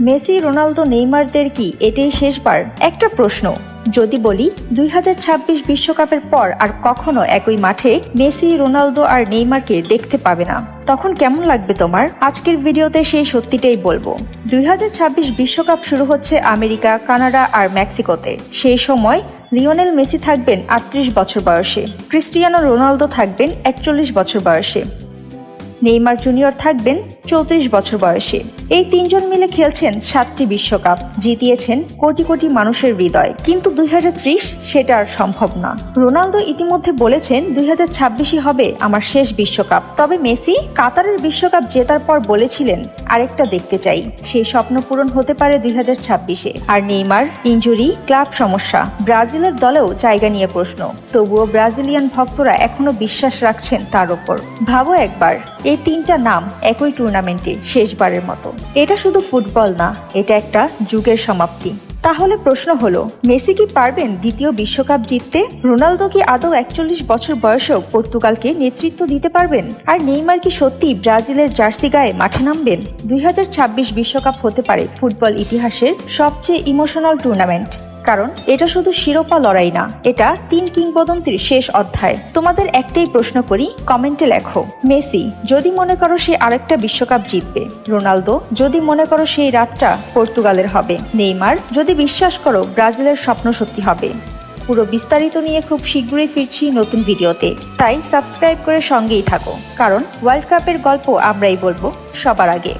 Messi, Ronaldo, নেইমারদের কি এটাই শেষবার? একটা প্রশ্ন। যদি বলি 2026 বিশ্বকাপের পর আর কখনো একই মাঠে মেসি, রোনালদো আর নেইমারকে দেখতে পাবে না, তখন কেমন লাগবে তোমার? আজকের ভিডিওতে সেই সত্যিটাই বলবো। 2026 বিশ্বকাপ শুরু হচ্ছে আমেরিকা, কানাডা আর মেক্সিকোতে। সেই সময় লিওনেল মেসি থাকবেন 38 বছর বয়সে, ক্রিস্টিয়ানো রোনালদো থাকবেন 41 বছর বয়সে, নেইমার জুনিয়র থাকবেন 34 বছর বয়সে। এই তিনজন মিলে খেলছেন 7টি বিশ্বকাপ, জিতিয়েছেন কোটি কোটি মানুষের হৃদয়। কিন্তু 2030 সেটা আর সম্ভব না। রোনালদো ইতিমধ্যে বলেছেন 2026ই হবে আমার শেষ বিশ্বকাপ। তবে মেসি কাতারের বিশ্বকাপ জেতার পর বলেছিলেন আরেকটা দেখতে চাই। সেই স্বপ্ন পূরণ হতে পারে 2026-এ। আর নেইমার ইনজুরি, ক্লাব সমস্যা, ব্রাজিলের দলেও জায়গা নিয়ে প্রশ্ন। তবুও ব্রাজিলিয়ান ভক্তরা এখনো বিশ্বাস রাখছেন তার ওপর। ভাবো একবার, এই তিনটা নাম একই টুর্নামেন্টে শেষবারের মতো। এটা শুধু ফুটবল না, এটা একটা যুগের সমাপ্তি। তাহলে প্রশ্ন হলো, মেসি কি পারবেন দ্বিতীয় বিশ্বকাপ জিততে? রোনালদো কি আদৌ 41 বছর বয়সেও পর্তুগালকে নেতৃত্ব দিতে পারবেন? আর নেইমার কি সত্যি ব্রাজিলের জার্সি গায়ে মাঠে নামবেন? 2026 বিশ্বকাপ হতে পারে ফুটবল ইতিহাসের সবচেয়ে ইমোশনাল টুর্নামেন্ট। কারণ এটা শুধু শিরোপা লড়াই না, এটা 3 কিংবদন্তির শেষ অধ্যায়। তোমাদের একটাই প্রশ্ন করি, কমেন্টে লেখো। মেসি, যদি মনে করো সে আরেকটা বিশ্বকাপ জিতবে। রোনালদো, যদি মনে করো সেই রাতটা পর্তুগালের হবে। নেইমার, যদি বিশ্বাস করো ব্রাজিলের স্বপ্ন সত্যি হবে। পুরো বিস্তারিত নিয়ে খুব শীঘ্রই ফিরছি নতুন ভিডিওতে। তাই সাবস্ক্রাইব করে সঙ্গেই থাকো, কারণ ওয়ার্ল্ড কাপের গল্প আমরাই বলবো সবার আগে।